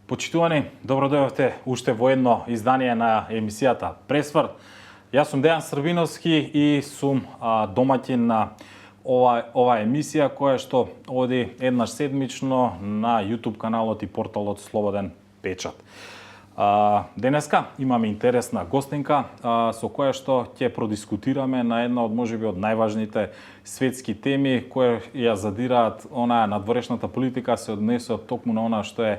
Почитувани, добро дојдовте уште во едно издание на емисијата Пресврт. Јас сум Дејан Србиновски и сум домаќин на ова емисија која што оди еднаш седмично на YouTube каналот и порталот Слободен печат. Денеска имаме интересна гостинка со која што ќе продискутираме на една од можеби од најважните светски теми кои ја задираат онаа надворешната политика, се однесува токму на она што е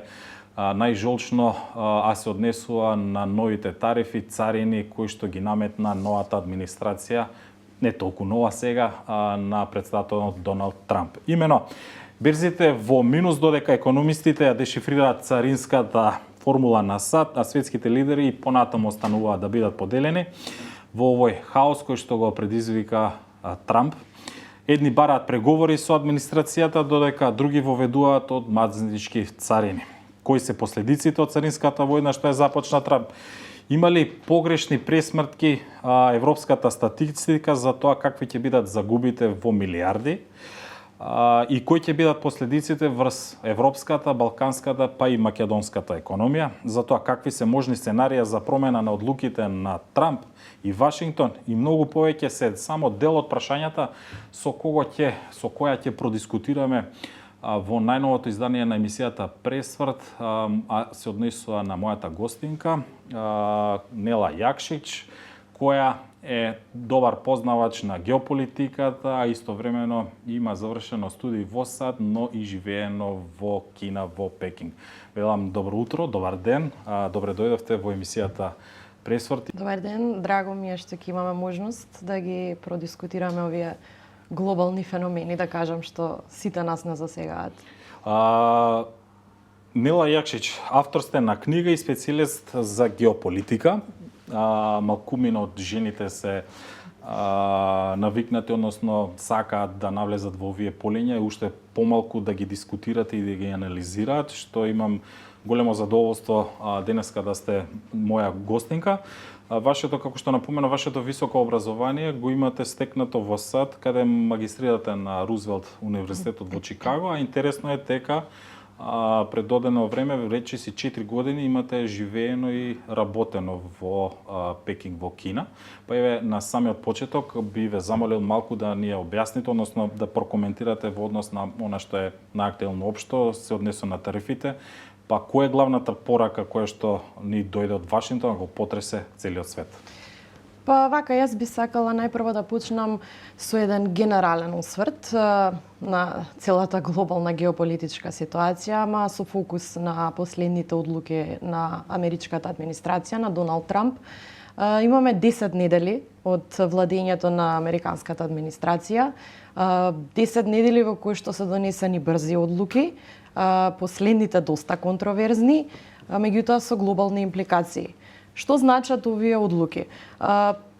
најжолчно, а се однесува на новите тарифи, царини кои што ги наметна новата администрација, не толку нова сега, на претставателот Доналд Трамп. Имено, берзите во минус додека економистите ја дешифрираат царинската формула на САД, а светските лидери и понатаму остануваат да бидат поделени во овој хаос кој што го предизвика Трамп. Едни бараат преговори со администрацијата, додека други воведуваат од мазнички царини. Кои се последиците од царинската војна што е започна Трамп? Има ли погрешни пресмртки европската статистика за тоа какви ќе бидат загубите во милиарди? И кои ќе бидат последиците врз европската, балканската, па и македонската економија? За тоа какви се можни сценарија за промена на одлуките на Трамп и Вашингтон и многу повеќе се само дел од прашањата со која ќе продискутираме во најновото издание на емисијата Пресврт, се однесува на мојата гостинка Нела Јакшич, која е добар познавач на геополитиката, а истовремено има завршено студии во САД, но и живеено во Кина, во Пекинг. Велам добро утро, добар ден, добре дојдовте во емисијата Пресврт. Добар ден, драго ми е што ќе имаме можност да ги продискутираме овие глобални феномени, да кажам, што сите нас не засегаат. Нела Јакшич, автор сте на книга и специјалист за геополитика. Малкумина од жените се навикнати, односно сакаат да навлезат во овие полиња и уште помалку да ги дискутирате и да ги анализираат, што имам големо задоволство денеска да сте моја гостинка. Вашето, како што напомена, вашето високо образование го имате стекнато во САД, каде магистрирате на Рузвелт универзитетот во Чикаго, а интересно е дека пред додено време, речиси 4 години, имате живеено и работено во Пекинг, во Кина. Па еве, на самиот почеток би ве замолил малку да ни ја објасните, односно да прокоментирате во однос на она што е наактуелно општо, се однесува на тарифите. Па која е главната порака која што ни дојде од Вашингтон, го потресе целиот свет? Па вака, јас би сакала најпрво да почнам со еден генерален осврт на целата глобална геополитичка ситуација, ама со фокус на последните одлуки на америчката администрација, на Доналд Трамп. Имаме 10 недели од владењето на американската администрација, 10 недели во кои што се донесени брзи одлуки, последните доста контроверзни, меѓутоа со глобални импликации. Што значат овие одлуки?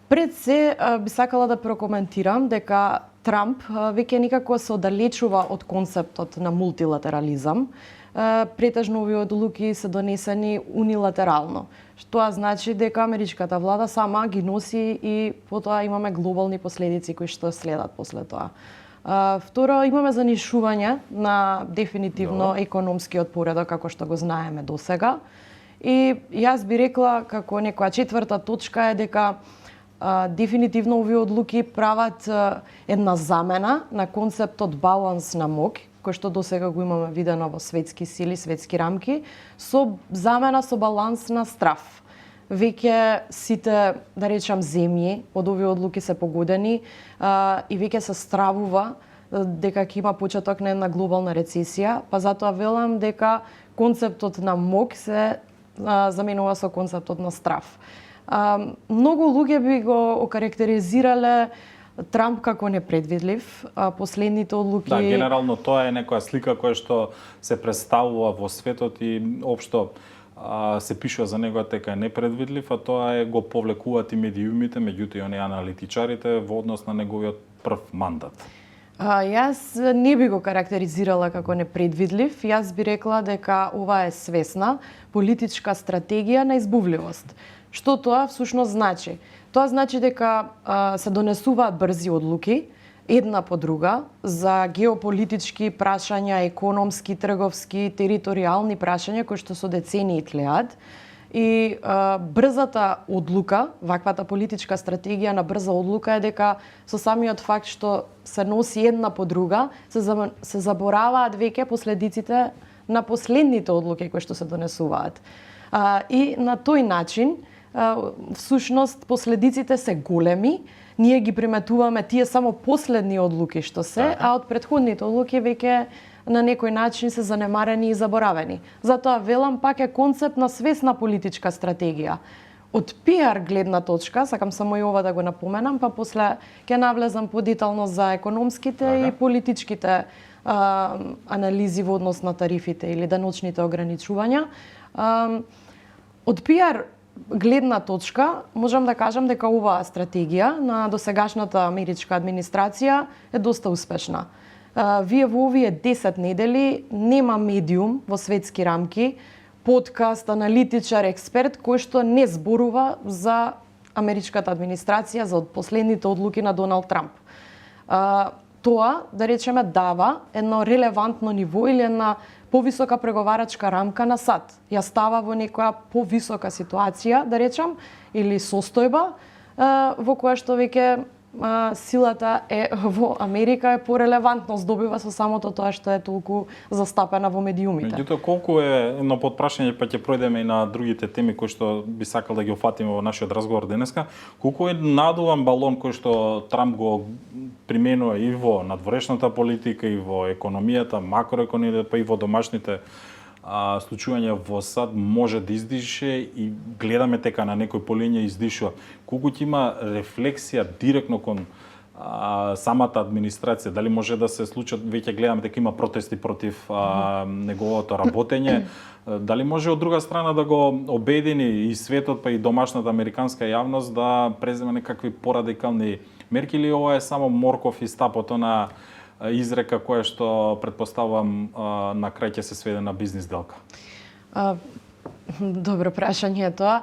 Пред се би сакала да прокоментирам дека Трамп веќе никако се оддалечува од концептот на мултилатерализам. Претежно овие одлуки се донесени унилатерално. Што значи дека америчката влада сама ги носи и потоа имаме глобални последици кои што следат после тоа. Второ, имаме занишување на дефинитивно економскиот поредок како што го знаеме досега. И јас би рекла како некоја четврта точка е дека дефинитивно овие одлуки прават една замена на концептот баланс на моќ, кој што досега го имаме видено во светски сили, светски рамки, со замена со баланс на страв. Веќе сите, да речам, земји од овие одлуки се погодени и веќе се стравува дека ќе има почеток на една глобална рецесија, па затоа велам дека концептот на моќ се заменува со концептот на страв. Многу луѓе би го окарактеризирале Трамп како непредвидлив. Последните одлуки... Да, генерално тоа е некоја слика која што се представува во светот и општо се пишува за него дека е непредвидлив, а тоа го повлекуваат и медиумите, меѓутоа и оние аналитичарите во однос на неговиот прв мандат. Јас не би го карактеризирала како непредвидлив. Јас би рекла дека ова е свесна политичка стратегија на избувливост. Што тоа всушност значи? Тоа значи дека се донесуваат брзи одлуки, една по друга за геополитички прашања, економски, трговски, територијални прашања кои што со децении тлеат. И брзата одлука, ваквата политичка стратегија на брза одлука е дека со самиот факт што се носи една по друга, се забораваат веќе последиците на последните одлуки кои што се донесуваат. И на тој начин, всушност, последиците се големи, ние ги приметуваме тие само последни одлуки што се, а од претходните одлуки веќе на некој начин се занемарени и заборавени. Затоа велам пак е концепт на свесна политичка стратегија. Од пиар гледна точка, сакам само и ова да го напоменам, па после ќе навлезам подетално за економските и политичките анализи во однос на тарифите или даночните ограничувања. Од пиар гледна точка, можам да кажам дека оваа стратегија на досегашната америчка администрација е доста успешна. Вие во овие 10 недели нема медиум во светски рамки, подкаст, аналитичар, експерт кој што не зборува за америчката администрација, за последните одлуки на Доналд Трамп. Тоа, да речеме, дава едно релевантно ниво или една повисока преговарачка рамка на САД. Ја става во некоја повисока ситуација, да речам, или состојба, во која што веќе силата е во Америка е порелевантно здобива со самото тоа што е толку застапена во медиумите. Меѓутоа, колку е едно подпрашање, па ќе пројдеме и на другите теми кои што би сакал да ги офатиме во нашиот разговор денеска, колку е надуван балон кој што Трамп го применува и во надворешната политика, и во економијата, макроекономијата, па и во домашните случувања во САД може да издише и гледаме дека на некој полиња издишува. Колку ќе има рефлексија директно кон самата администрација, дали може да се случат, веќе гледаме дека има протести против неговото работење, дали може од друга страна да го обедини и светот, па и домашната американска јавност да преземе некакви порадикални мерки, или ова е само морков и стапото на изрека која што претпоставувам на крај ќе се сведе на бизнис делка? Добро прашање е тоа.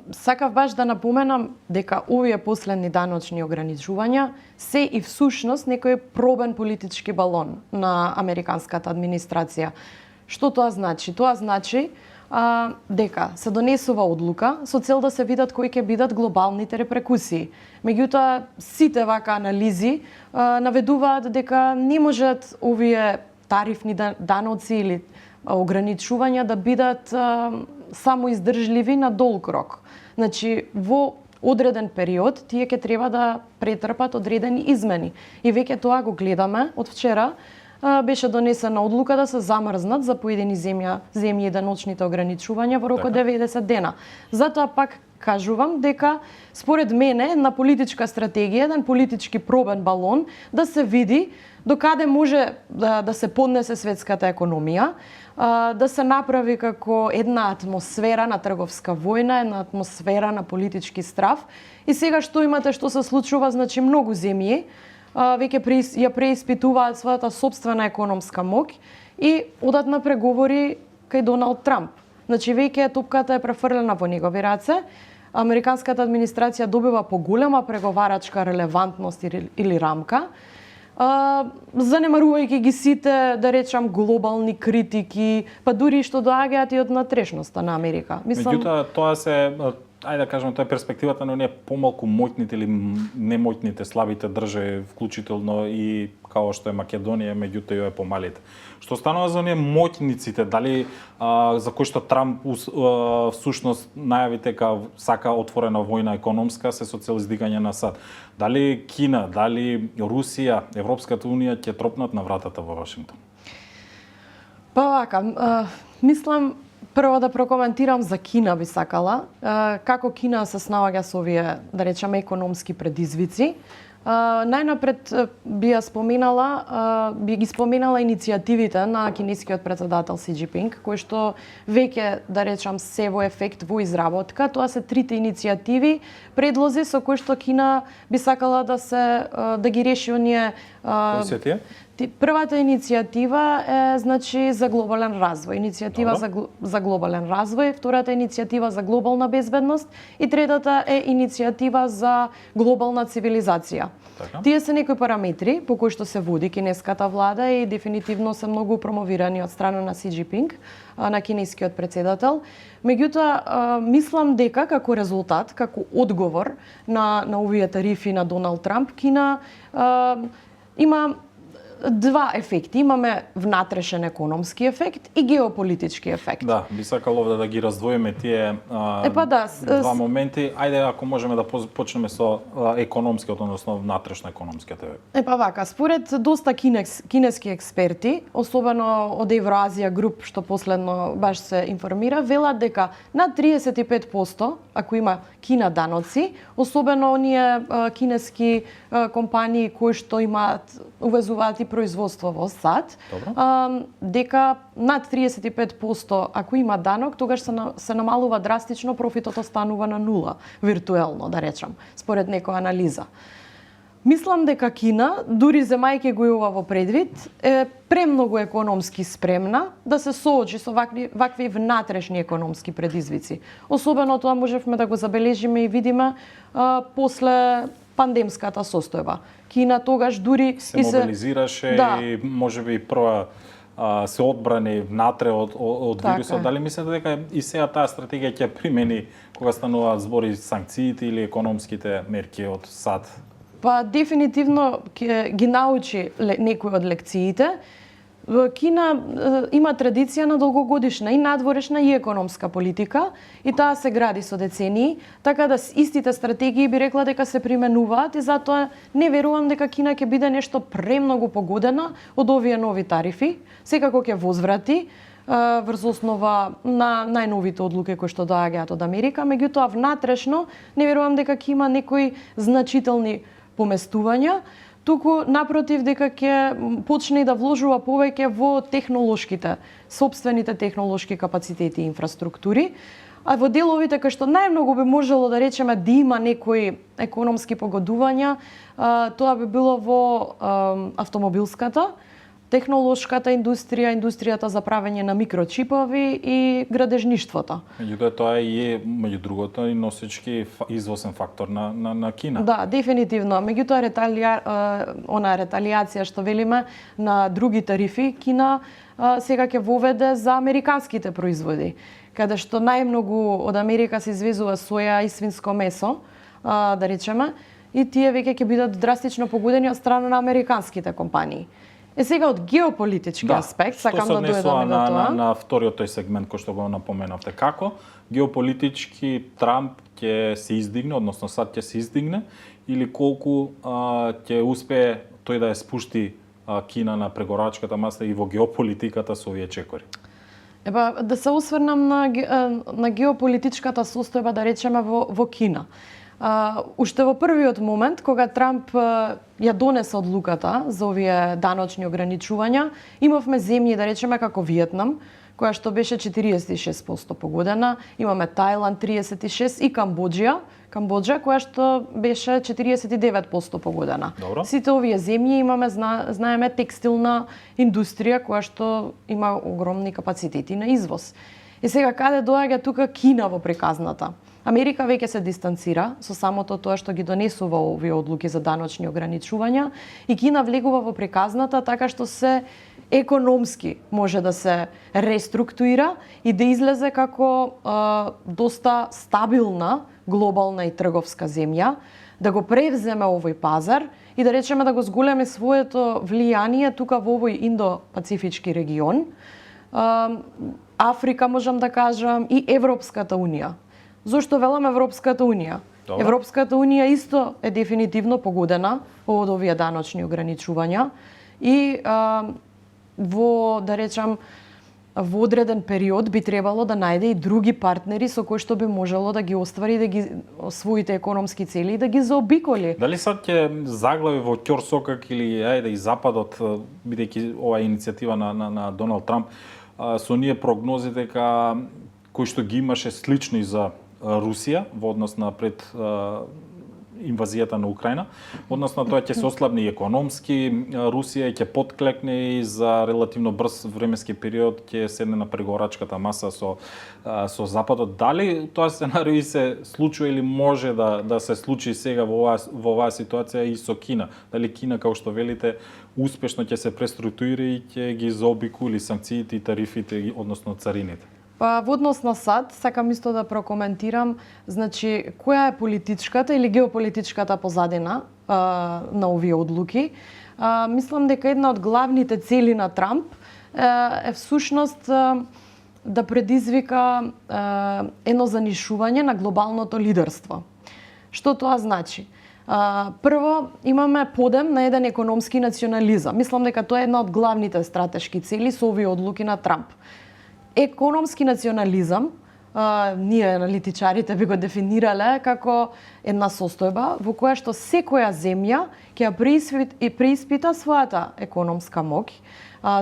Сакав баш да напоменам дека овие последни даночни ограничувања се и всушност некој пробен политички балон на американската администрација. Што тоа значи? Тоа значи дека се донесува одлука со цел да се видат кои ќе бидат глобалните репрекусии. Меѓутоа, сите вака анализи наведуваат дека не можат овие тарифни даноци или ограничувања да бидат само издржливи на долг рок. Значи, во одреден период тие ќе треба да претрпат одредени измени. И веќе тоа го гледаме од вчера. Беше донесена одлука да се замрзнат за поедини земји даночните ограничувања во рок од 90 дена. Затоа пак кажувам дека според мене на политичка стратегија, еден политички пробен балон да се види докаде може да се поднесе светската економија, да се направи како една атмосфера на трговска војна, една атмосфера на политички страв. И сега што имате, што се случува, значи многу земји веќе ја преиспитуваат својата сопствена економска моќ и одат на преговори кај Доналд Трамп. Значи веќе топката е префрлена во негови раце. Американската администрација добива поголема преговарачка релевантност или рамка, занемарувајќи ги сите, да речам, глобални критики, па дури што доаѓаат и од натрешноста на Америка. Меѓутоа, тоа се, ајде да кажеме, тоа е перспективата на оние помалку моќните или немоќните слабите држави, вклучително и као што е Македонија, меѓутоа и помалите. Што станува за оние моќниците, дали за кои што Трамп всушност најави дека сака отворена војна економска се со цел издигање на САД. Дали Кина, дали Русија, Европската унија ќе тропнат на вратата во Вашингтон? Па вака, мислам прво да прокоментирам за Кина би сакала. Како Кина се снаоѓа со овие, да речеме, економски предизвици. Најнапред би ги споменала иницијативите на кинескиот председател Си Џинпинг, кои што веќе, да речам, се во ефект во изработка. Тоа се трите иницијативи, предлози со кои што Кина би сакала да ги реши оние. Кои се тие? Првата иницијатива е, значи, за глобален развој. Иницијатива за глобален развој, втората иницијатива за глобална безбедност и третата е иницијатива за глобална цивилизација. Така. Тие се некои параметри по кои што се води кинеската влада и дефинитивно се многу промовирани од страна на Си Џинпинг, на кинескиот председател. Меѓутоа, мислам дека како резултат, како одговор на овие тарифи на Доналд Трамп, Кина има два ефекти. Имаме внатрешен економски ефект и геополитички ефект. Да, би сакал овде да ги раздвоиме тие два моменти. Ајде, ако можеме да почнеме со економскиот, односно внатрешно економскиот ефект. Вака, според доста кинески експерти, особено од Евроазија груп, што последно баш се информира, велат дека над 35%, ако има Кина даноци, особено оние кинески компании кои што увезуваат и производство во САД, дека над 35% ако има данок, тогаш се намалува драстично, профитот останува на нула, виртуелно да речам, според некоја анализа. Мислам дека Кина, дури земајќи го и ова во предвид, е премногу економски спремна да се соочи со вакви внатрешни економски предизвици. Особено тоа можевме да го забележиме и видиме после пандемската состојба. Кина тогаш дури се мобилизираше и можеби прва се одбрани внатре од вирусот. Дали мислите дека и сега таа стратегија ќе примени кога стануваат збори санкциите или економските мерки од САД? Па дефинитивно ги научи некои од лекциите. Кина има традиција на долгогодишна и надворешна и економска политика и таа се гради со децении, така да истите стратегии би рекла дека се применуваат и затоа не верувам дека Кина ќе биде нешто премногу погодена од овие нови тарифи. Секако ќе возврати врз основа на најновите одлуки кои што доаѓаат од Америка, меѓутоа внатрешно не верувам дека ќе има некои значителни поместувања, туку напротив дека ќе почне да вложува повеќе во технолошките, сопствените технолошки капацитети и инфраструктури, а во деловите кај што најмногу би можело да речеме да има некои економски погодувања, тоа би било во автомобилската, технолошката индустрија, индустријата за правење на микрочипови и градежништвото. Меѓутоа тоа е меѓу другото и носечки извозен фактор на Кина. Да, дефинитивно. Меѓутоа реталијација што велиме на други тарифи, Кина сега ќе воведе за американските производи, каде што најмногу од Америка се извезува соја и свинско месо, да речеме, и тие веќе ќе бидат драстично погодени од страна на американските компании. Сега од геополитички аспект, сакам да дојдам до тоа. На вториот тој сегмент кој што го напоменавте, како геополитички Трамп ќе се издигне, односно САД ќе се издигне, или колку ќе успее тој да ја спушти Кина на прегорачката маса и во геополитиката со овие чекори? Да се осврнам на геополитичката состојба, да речеме, во Кина. Уште во првиот момент, кога Трамп ја донесе одлуката за овие даночни ограничувања, имавме земји, да речеме, како Виетнам, која што беше 46% погодена, имаме Тајланд 36% и Камбоџа, која што беше 49% погодена. Добро. Сите овие земји имаме, знаеме, текстилна индустрија која што има огромни капацитети на извоз. И сега каде доаѓа тука Кина во приказната? Америка веќе се дистанцира со самото тоа што ги донесува овие одлуки за даночни ограничувања и Кина влегува во приказната така што се економски може да се реструктуира и да излезе како доста стабилна глобална и трговска земја, да го превземе овој пазар и да речеме да го зголеми своето влијание тука во овој Индо-Пацифички регион. Африка, можам да кажам, и Европската унија. Зошто велам Европската унија? Добре. Европската унија исто е дефинитивно погодена од овие даночни ограничувања и во, да речам, во одреден период би требало да најде и други партнери со кои што би можело да ги оствари своите економски цели и да ги заобиколи. Дали сад ќе заглави во ќорсокак или ајде и Западот, бидејќи ова иницијатива на Доналд Трамп, со ние прогнози дека кои што ги имаше слични за Русија во однос на пред инвазијата на Украина, односно тоа ќе се ослабни економски, Русија ќе подклекне и за релативно брз временски период ќе седне на преговарачката маса со Западот. Дали тоа сценарио и се случува или може да се случи сега во оваа ситуација и со Кина? Дали Кина, како што велите, успешно ќе се преструктурира и ќе ги заобиколи санкциите и тарифите, односно царините? Па во однос на САД, сакам исто да прокоментирам, значи, која е политичката или геополитичката позадина на овие одлуки. Мислам дека една од главните цели на Трамп е всушност да предизвика едно занишување на глобалното лидерство. Што тоа значи? Прво, имаме подем на еден економски национализам. Мислам дека тоа е една од главните стратешки цели со овие одлуки на Трамп. Економски национализам, ние аналитичарите би го дефинирале како една состојба во која што секоја земја ќе преиспита својата економска моќ,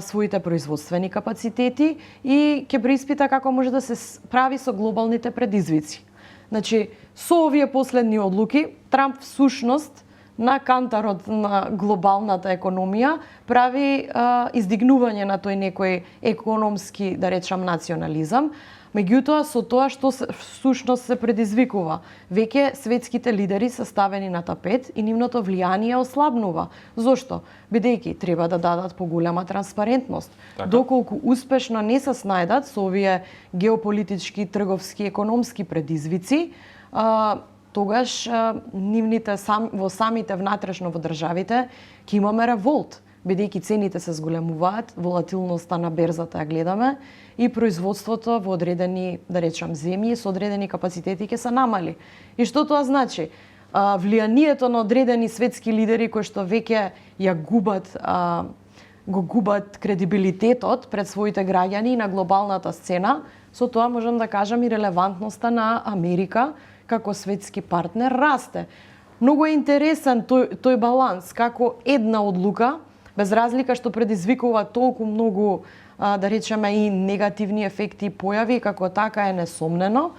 своите производствени капацитети и ќе преиспита како може да се справи со глобалните предизвици. Значи, со овие последни одлуки, Трамп всушност на кантарот на глобалната економија прави издигнување на тој некој економски, да речам, национализам. Меѓутоа, со тоа што всушност се предизвикува, веќе светските лидери се ставени на тапет и нивното влијание ослабнува. Зошто? Бидејќи треба да дадат поголема транспарентност. Така. Доколку успешно не се снајдат со овие геополитички, трговски, економски предизвици, тогаш нивните во самите внатрешно во државите ќе имаме револт, бидејќи цените се зголемуваат, волатилноста на берзата ја гледаме и производството во одредени, да речам, земји со одредени капацитети ќе се намали. И што тоа значи? Влијанието на одредени светски лидери кои што веќе ја губат кредибилитетот пред своите граѓани на глобалната сцена, со тоа можам да кажам и релевантноста на Америка како светски партнер расте. Многу е интересен тој баланс, како една одлука, без разлика што предизвикува толку многу, да речеме, и негативни ефекти и појави, како така е несомнено,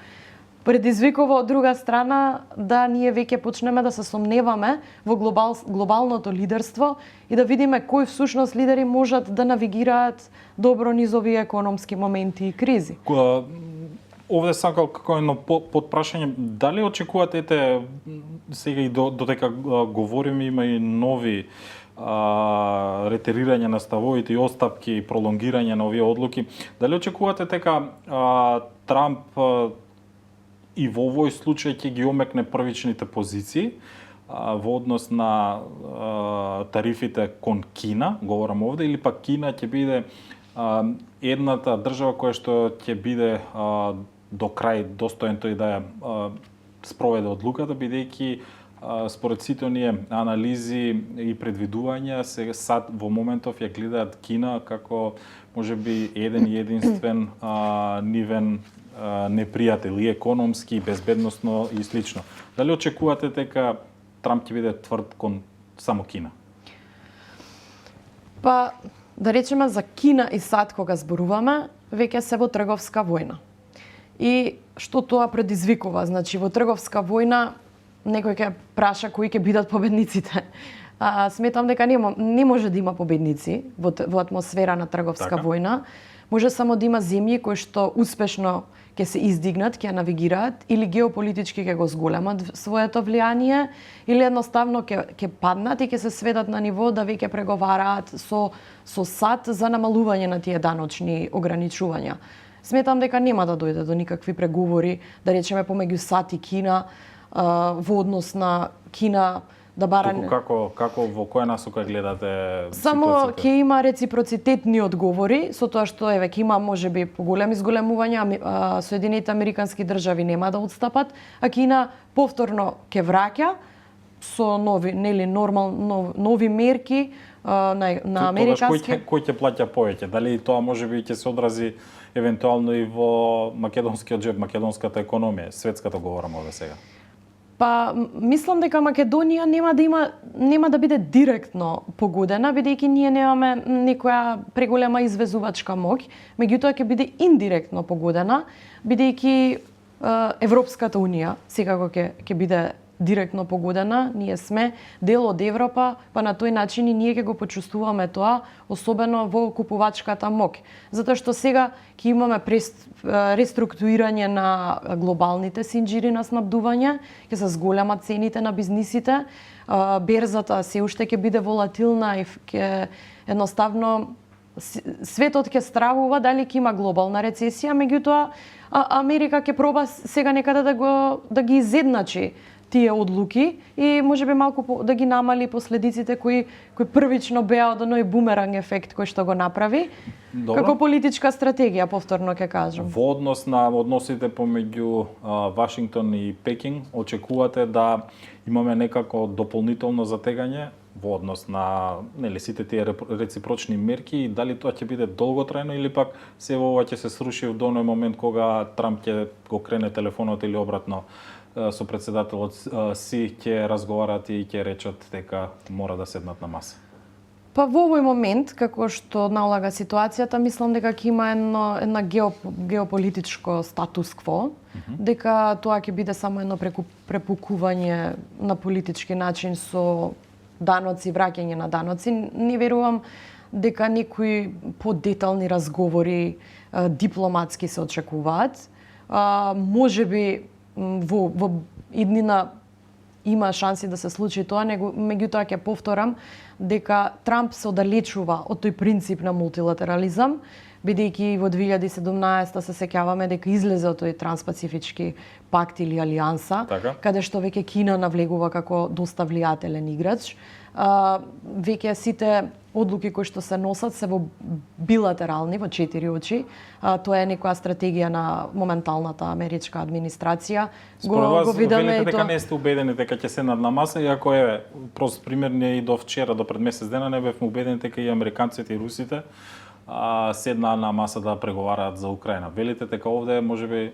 предизвикува од друга страна да ние веќе почнеме да се сомневаме во глобалното лидерство и да видиме кои всушност лидери можат да навигираат добро низ овие економски моменти и кризи. Овде сакал како едно подпрашање, дали очекувате, сега и додека говориме, има и нови ретерирање на ставовите и остапки и пролонгирање на овие одлуки, дали очекувате дека Трамп и во овој случај ќе ги омекне првичните позиции во однос на тарифите кон Кина, говорам овде, или пак Кина ќе биде едната држава која што ќе биде до крај достоен тој да ја спроведе одлуката, бидејќи според сите оние анализи и предвидувања се САД во моментов ја гледаат Кина како можеби еден и единствен нивен непријател и економски, и безбедносно и слично. Дали очекувате дека Трамп ќе биде тврд кон само Кина? Па, да речеме за Кина и САД кога зборуваме, веќе се во трговска војна. И што тоа предизвикува? Значи, во трговска војна некој ќе праша кои ќе бидат победниците. Сметам дека не може да има победници во атмосфера на трговска војна. Може само да има земји кои што успешно ќе се издигнат, ќе навигираат или геополитички ќе го зголемат своето влијание, или едноставно ќе паднат и ќе се сведат на ниво да веќе преговараат со САД за намалување на тие даночни ограничувања. Сметам дека нема да дојде до никакви преговори, да речеме помеѓу САД и Кина, во однос на Кина да бара... Како во која насока гледате ситуацијата? Само ќе има реципроцитетни одговори, со тоа што ќе има можеби поголеми зголемувања, Соединените американски држави нема да отстапат, а Кина повторно ќе враќа со нови мерки на американски... Кој ќе плаќа повеќе? Дали тоа можеби ќе се одрази евентуално и во македонскиот џеб, македонската економија, светската говорам овде сега? Па, мислам дека Македонија нема да биде директно погодена, бидејќи ние немаме некоја преголема извезувачка моќ, меѓутоа ќе биде индиректно погодена, бидејќи Европската унија секако ќе биде директно погодена, ние сме дел од Европа, па на тој начин и ние ќе го почувствуваме тоа, особено во купувачката моќ. Затоа што сега ќе имаме реструктурирање на глобалните синџири на снабдување, ќе се зголемат цените на бизнисите, берзата се уште ќе биде волатилна и ќе едноставно светот ќе стравува дали ќе има глобална рецесија, меѓутоа Америка ќе проба сега некаде да ги изедначи тие одлуки и можеби малку да ги намали последиците кои првично беа од оној бумеранг ефект кој што го направи. Добро. Како политичка стратегија, повторно ќе кажам. Во однос на односите помеѓу Вашингтон и Пекинг, очекувате да имаме некако дополнително затегање во однос на сите тие реципрочни мерки и дали тоа ќе биде долготрајно или пак се ова ќе се сруши до оној момент кога Трамп ќе го крене телефонот или обратно со председателот Си ќе разговарат и ќе речат дека мора да седнат на маса? Па во овој момент, како што налага ситуацијата, мислам дека ќе има една геополитичко статус-кво, дека тоа ќе биде само едно препукување на политички начин со даноци, враќање на даноци. Не верувам дека некои подетални разговори дипломатски се очекуваат. Можеби во иднина има шанси да се случи тоа, меѓутоа ќе повторам дека Трамп се оддалечува од тој принцип на мултилатерализам, бидејќи во 2017 се сеќаваме дека излезе од тој транспацифички пакт или алијанса, каде што веќе Кина навлегува како доста влијателен играч. Веќе сите одлуки кои што се носат се во билатерални, во 4 очи. Тоа е некоја стратегија на моменталната америчка администрација. Според вас, велите дека не сте убедени дека ќе седнат на маса, иако прост пример не и до вчера, до пред месец дена не бевме убедени дека и американците и русите седнаа на маса да преговараат за Украина. Велите дека овде можеби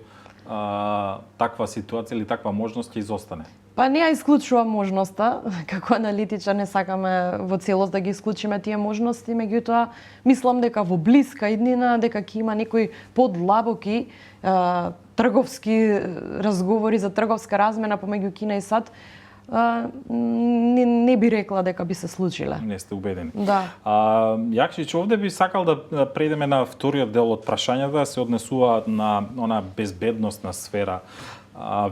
таква ситуација или таква можност ќе изостане? Па не ја исклучувам можноста, како аналитичар не сакаме во целост да ги исклучиме тие можности, меѓутоа мислам дека во блиска иднина дека ќе има некои подлабоки трговски разговори за трговска размена помеѓу Кина и САД. Не би рекла дека би се случиле. Не сте убедени. Да. Јакшич, овде би сакал да преидеме на вториот дел од прашањата, се однесуваат на она безбедносна сфера.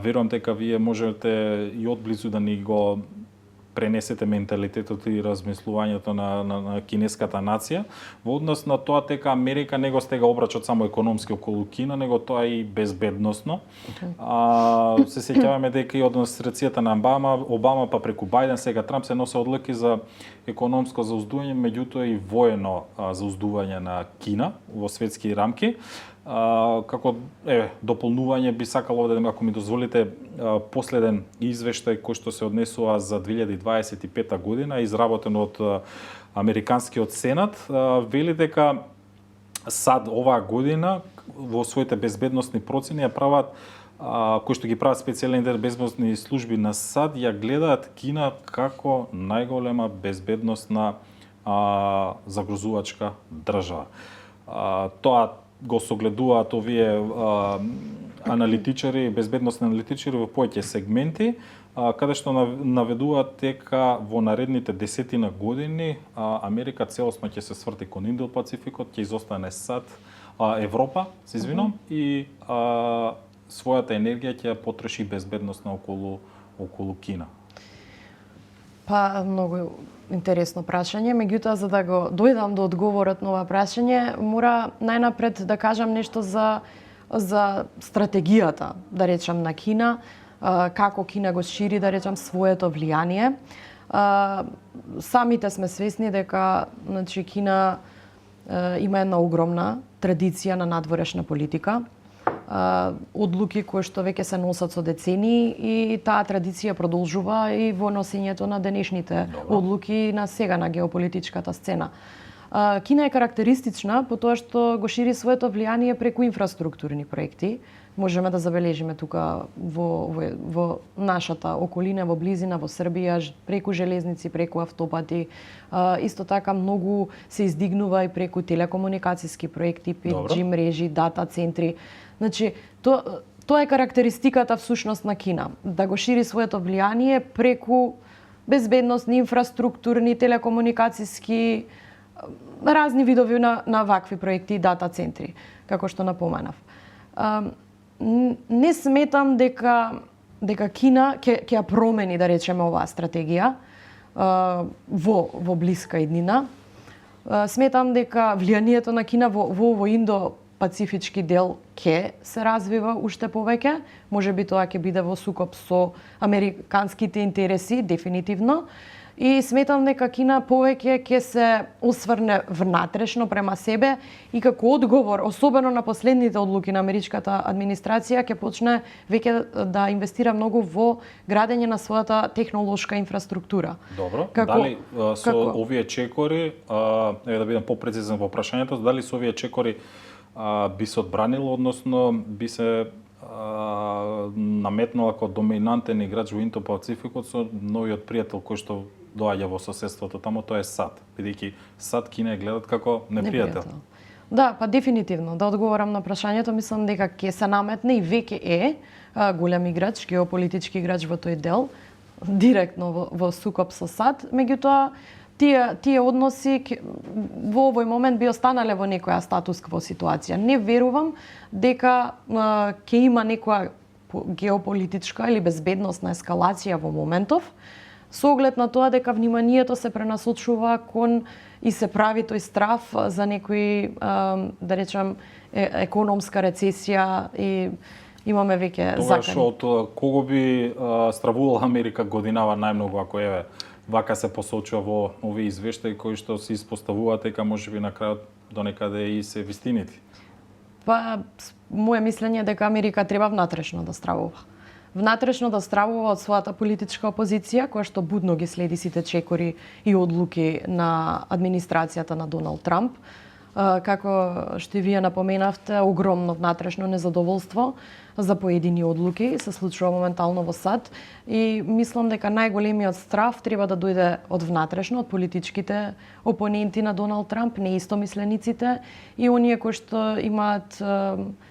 Верувам дека вие можете и одблизу да ни го пренесете менталитетот и размислувањето на кинеската нација во однос на тоа дека Америка не го стега обрачот само економски околу Кина, него тоа и безбедносно. Се сеќаваме дека и од администрацијата на Обама па преку Бајден, сега Трамп се носи одлуки за економско зауздување, меѓутоа и воено зауздување на Кина во светски рамки. Како дополнување би сакал овде, ако ми дозволите, последен извештај кој што се однесува за 2025 година, изработен од Американскиот Сенат, вели дека САД оваа година во своите безбедносни процени ја прават, кои што ги прават специјалните безбедносни служби на САД, ја гледаат Кина како најголема безбедносна загрозувачка држава. Тоа го согледуваат овие аналитичари, безбедносни аналитичари во повеќе сегменти, каде што наведуваат дека во наредните 10 години Америка целосно ќе се сврти кон Индо-Пацификот, ќе изостане САД, Европа, се извинувам, и својата енергија ќе ја потроши безбедносно околу Кина. Па, многу интересно прашање, меѓутоа за да го дојдам до одговорот на ова прашање, мора најнапред да кажам нешто за стратегијата, да речам, на Кина, како Кина го шири, да речам, своето влијание. Самите сме свесни дека Кина има една огромна традиција на надворешна политика, одлуки кои што веќе се носат со децении и таа традиција продолжува и во носењето на денешните одлуки на сега на геополитичката сцена. Кина е карактеристична по тоа што го шири своето влијание преку инфраструктурни проекти. Можеме да забележиме тука во нашата околина, во близина, во Србија, преку железници, преку автопати. Исто така многу се издигнува и преку телекомуникацијски проекти, 5G мрежи, дата центри. Значи, Тоа е карактеристиката всушност на Кина, да го шири своето влијание преку безбедносни, инфраструктурни, телекомуникацијски, разни видови на вакви проекти и дата центри, како што напоменав. Не сметам дека Кина ќе ја промени, да речеме, оваа стратегија во блиска иднина. Сметам дека влијанието на Кина во Индо-Пацифички дел ќе се развива уште повеќе. Можеби тоа ќе биде во сукоп со американските интереси, дефинитивно. И сметам дека Кина повеќе ќе се осврне внатрешно према себе и како одговор, особено на последните одлуки на америчката администрација, ќе почне веќе да инвестира многу во градење на својата технолошка инфраструктура. Добро. Дали со овие чекори, да бидам попрецизен во прашањето, дали со овие чекори би се одбранило, односно би се наметнала како доминантен играч во Индо-Пацификот со новиот пријател кој што доаѓа во соседството таму, тоа е САД, бидејќи САД Кина ја гледат како непријател. Да, па дефинитивно, да одговорам на прашањето, мислам дека ќе се наметне и веќе е голем играч, геополитички играч во тој дел, директно во сукоп со САД, меѓутоа тие односи во овој момент би останале во некоја статус-кво ситуација. Не верувам дека ќе има некоја геополитичка или безбедносна ескалација во моментов, со оглед на тоа дека вниманието се пренасочува кон и се прави тој страв за некои, да речем, економска рецесија и имаме веќе закани. Тогаш од кого би стравувала Америка годинава најмногу, ако еве вака се посочува во овие извештаи кои што се испоставуваат дека можеби на крајот до некаде и се вистинити? Па, моје мислење е дека Америка треба внатрешно да стравува. Внатрешно да стравува од својата политичка опозиција, која што будно ги следи сите чекори и одлуки на администрацијата на Доналд Трамп. Како што и вие напоменавте, огромно внатрешно незадоволство за поедини одлуки се случува моментално во САД и мислам дека најголемиот страв треба да дојде од внатрешно, од политичките опоненти на Доналд Трамп, неистомислениците и оние кои што имаат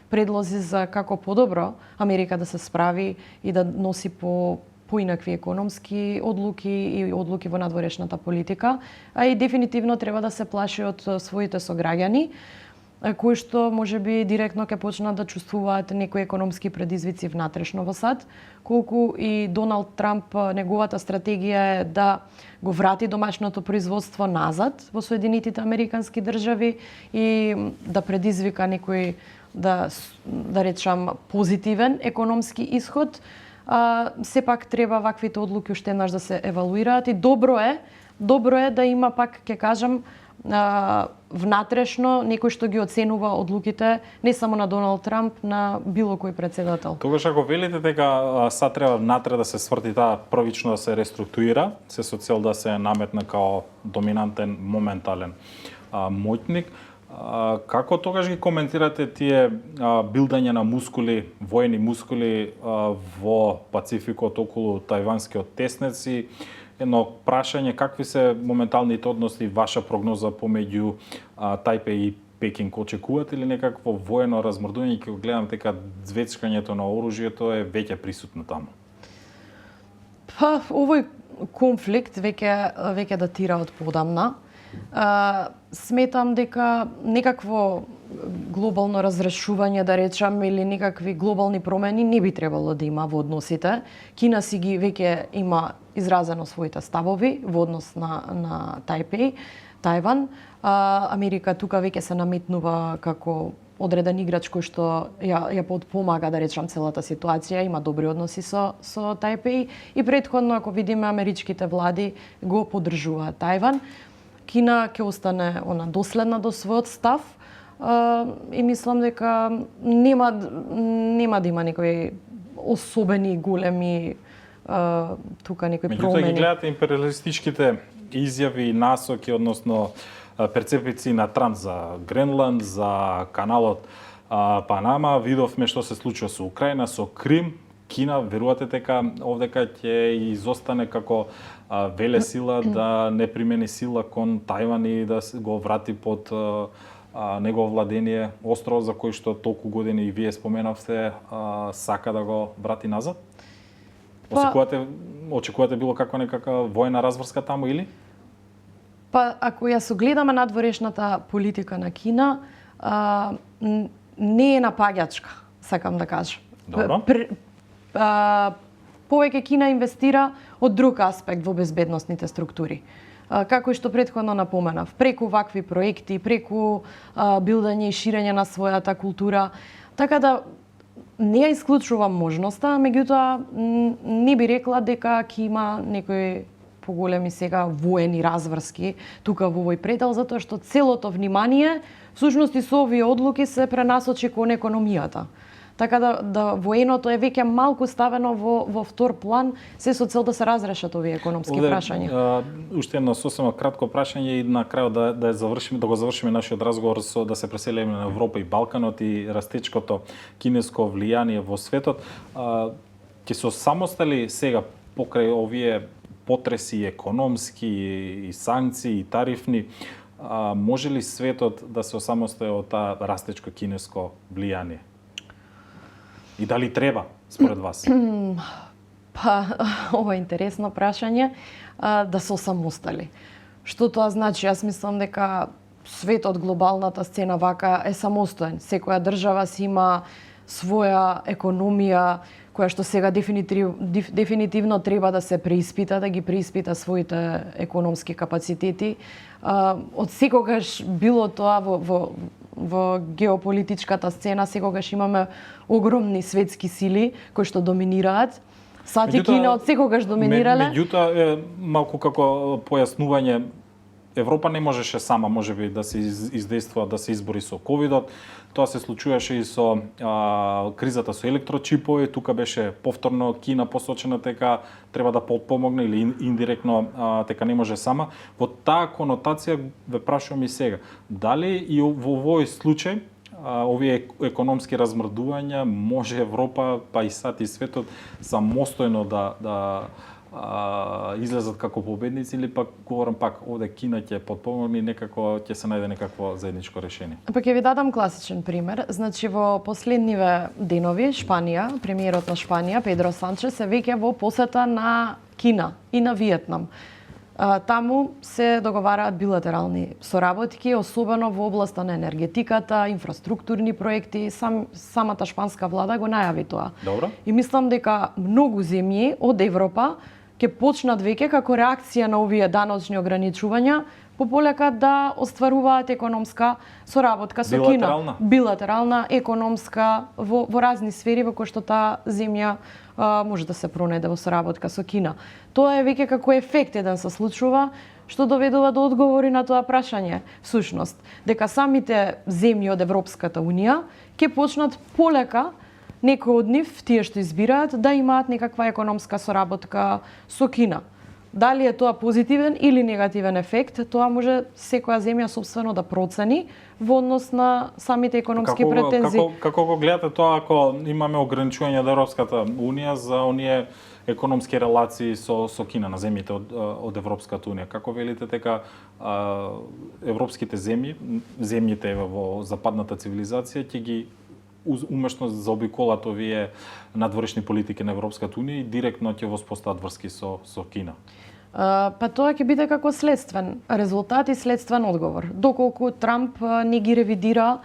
предлози за како подобро Америка да се справи и да носи поинакви економски одлуки и одлуки во надворешната политика, а и дефинитивно треба да се плаши од своите сограѓани, кои што можеби директно ќе почнат да чувствуваат некои економски предизвици внатрешно во САД, колку и Доналд Трамп неговата стратегија е да го врати домашното производство назад во Соединетите Американски држави и да предизвика некој да речам позитивен економски исход. Сепак треба ваквите одлуки уште еднаш да се евалуираат и добро е да има пак, ќе кажам, внатрешно некој што ги оценува одлуките не само на Доналд Трамп, на било кој председател. Тогаш ако велите дека САД треба внатре да се сврти таа првично да се реструктурира, се со цел да се наметне као доминантен моментален моќник, како тогаш ги коментирате тие билдање на мускули, воени мускули во Пацификот околу тајванскиот теснец и едно прашање какви се моменталните односи, ваша прогноза помеѓу Тајпеј и Пекинг, очекувате ли некакво воено размрдување, ќе го гледам дека звечкањето на оружјето е веќе присутно таму? Па, овој конфликт веќе датира од подамна. Сметам дека некакво глобално разрешување, да речам, или некакви глобални промени не би требало да има во односите. Кина си ги веќе има изразено своите ставови во однос на Тајпеј, Тајван. Америка тука веќе се наметнува како одреден играч кој што ја подпомага, да речам, целата ситуација, има добри односи со Тајпеј и претходно, ако видиме, америчките влади го поддржуваат Тајван. Кина ќе остане доследна до својот став и мислам дека нема да има некои особени големи тука некои промени. Меѓутоа ги гледате империалистичките изјави и насоки, односно перцепции на Трамп за Гренланд, за каналот Панама, видовме што се случува со Украина, со Крим. Кина, верувате дека овдека ќе изостане како велесила да не примени сила кон Тајван и да го врати под негово владение, остров за кој што толку години и вие споменавте, сака да го врати назад? Очекувате било каква некаква војна разврска таму или? Па, ако ја согледаме надворешната политика на Кина, не е напаѓачка, сакам да кажам. Добро. Повеќе Кина инвестира од друг аспект во безбедносните структури. Како што претходно напоменав, преку вакви проекти, преку билдање и ширење на својата култура, така да не ја исклучувам можноста, меѓутоа не би рекла дека ќе има некои поголеми сега воени разврски тука во овој предел, затоа што целото внимание всушност и со овие одлуки се пренасочи кон економијата. Така да военото е веќе малку ставено во втор план, се со цел да се разрешат овие економски прашања. Уште едно сосема кратко прашање и на крајот да го завршиме нашиот разговор со да се преселиме на Европа и Балканот и растечкото кинеско влијание во светот. Ќе се осамостали сега покрај овие потреси економски и санкции и тарифни, може ли светот да се осамостои од таа растечко кинеско влијание? И дали треба, според вас? Па, ова е интересно прашање, да се осамостали. Што тоа значи? Јас мислам дека светот, глобалната сцена вака е самостоен. Секоја држава си има своја економија, која што сега дефинитивно треба да се преиспита, да ги преиспита своите економски капацитети. Од секогаш било тоа во геополитичката сцена, секогаш имаме огромни светски сили кои што доминираат. САД и Кина од секогаш доминирале. Меѓутоа е малку како појаснување, Европа не можеше сама можеби да се издействува, да се избори со ковидот. Тоа се случуваше и со кризата со електрочипови. Тука беше повторно Кина посочена дека треба да подпомогне или индиректно дека не може сама. Во таа конотација ве прашувам и сега. Дали и во овој случај овие економски размрдувања може Европа, па и САД и светот самостојно да излезат како победници или пак говорам пак овде Кина ќе подпомогне и некако ќе се најде некакво заедничко решение? Па ќе ви дадам класичен пример. Значи во последниве денови Шпанија, премиерот на Шпанија Педро Санчес е веќе во посета на Кина и на Виетнам. Таму се договараат билатерални соработки, особено во областа на енергетиката, инфраструктурни проекти. Самата шпанска влада го најави тоа. Добро. И мислам дека многу земји од Европа ќе почнат веќе како реакција на овие даночни ограничувања пополека да остваруваат економска соработка со Кина. Билатерална, економска, во разни сфери во кои што таа земја може да се пронајде во соработка со Кина. Тоа е веќе како ефект еден се случува, што доведува до одговори на тоа прашање, всушност, дека самите земји од Европската Унија ќе почнат полека некои од нив, тие што избираат, да имаат некаква економска соработка со Кина. Дали е тоа позитивен или негативен ефект, тоа може секоја земја сопствено да процени во однос на самите економски претензии. Како го гледате тоа ако имаме ограничување од Европската Унија за оние економски релации со Кина на земјите од Европската Унија? Како велите дека европските земјите во западната цивилизација ќе ги умешно заобиколат овие надворешни политики на Европската Унија и директно ќе воспостават врски со Кина? Па тоа ќе биде како следствен резултат и следствен одговор. Доколку Трамп не ги ревидира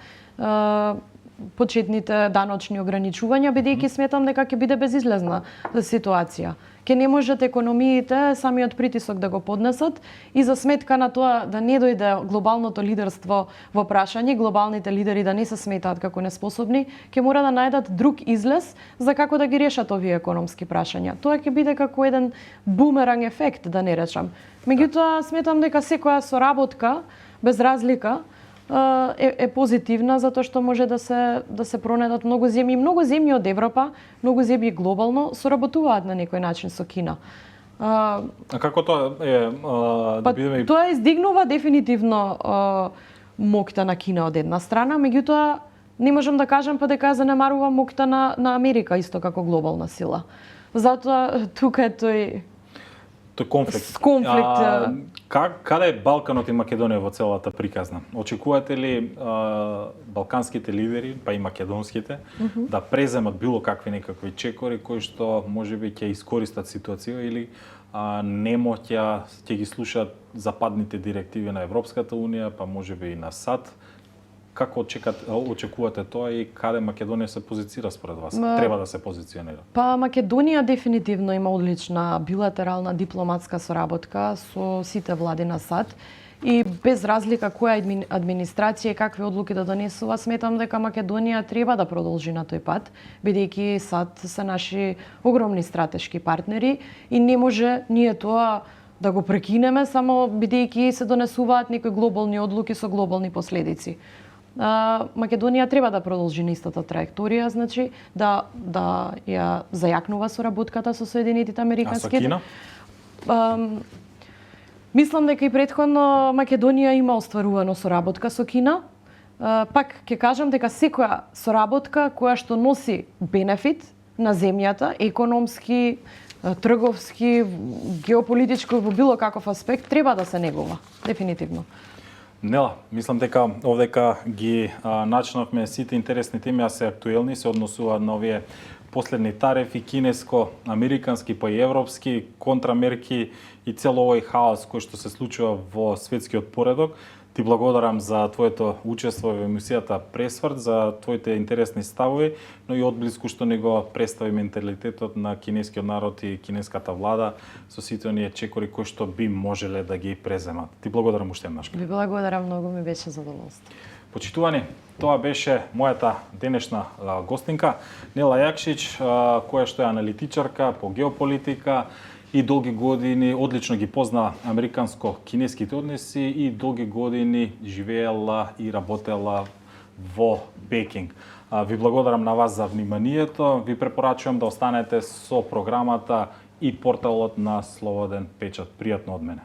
почетните даночни ограничувања, бидејќи сметам дека ќе биде безизлезна ситуација. Ке не можат економиите самиот притисок да го поднесат и за сметка на тоа да не дојде глобалното лидерство во прашање, глобалните лидери да не се сметаат како неспособни, ќе мора да најдат друг излез за како да ги решат овие економски прашања. Тоа ќе биде како еден бумеранг ефект, да не речам. Меѓутоа, сметам дека секоја соработка, без разлика, е позитивна затоа што може да се пронајдат многу земји од Европа, многу земји глобално соработуваат на некој начин со Кина. А како тоа е Тоа издигнува дефинитивно моќта на Кина од една страна, меѓутоа не можам да кажам па дека занемарува моќта на Америка исто како глобална сила. Затоа тука е тој Тој конфликт. Каде е Балканот и Македонија во целата приказна? Очекувате ли балканските лидери, па и македонските, да преземат било какви некакви чекори кои што можеби ќе искористат ситуација или немо ќе ги слушаат западните директиви на Европската унија, па можеби и на САД? Како очекувате тоа и каде Македонија се позицира според вас? Треба да се позиционира? Па Македонија дефинитивно има одлична билатерална дипломатска соработка со сите влади на САД и без разлика која администрација и какви одлуки да донесува, сметам дека Македонија треба да продолжи на тој пат, бидејќи САД се наши огромни стратешки партнери и не може ние тоа да го прекинеме само бидејќи се донесуваат некои глобални одлуки со глобални последици. Македонија треба да продолжи на истата траекторија, значи да ја зајакнува соработката со Соединетите Американски. А со Кина? Мислам дека и претходно Македонија има остварувано соработка со Кина. Пак ќе кажам дека секоја соработка која што носи бенефит на земјата, економски, трговски, геополитички во било каков аспект треба да се негува, дефинитивно. Нела, мислам дека овдека ги начнавме сите интересни теми, а се актуелни, се односуваат на овие последни тарифи, кинеско, американски, па и европски, контрамерки и цело овој хаос кој што се случува во светскиот поредок. Ти благодарам за твоето учество во емисијата Пресврт, за твоите интересни ставови, но и одблиску што ни го представи менталитетот на кинескиот народ и кинеската влада со сите оние чекори кои што би можеле да ги преземат. Ти благодарам уште еднаш. Ви благодарам многу, ми беше задоволство. Почитувани, тоа беше мојата денешна гостинка Нела Јакшич, која што е аналитичарка по геополитика и долги години одлично ги позна американско-кинеските односи и долги години живеела и работела во Пекинг. Ви благодарам на вас за вниманието. Ви препорачувам да останете со програмата и порталот на Слободен печат. Пријатно од мене.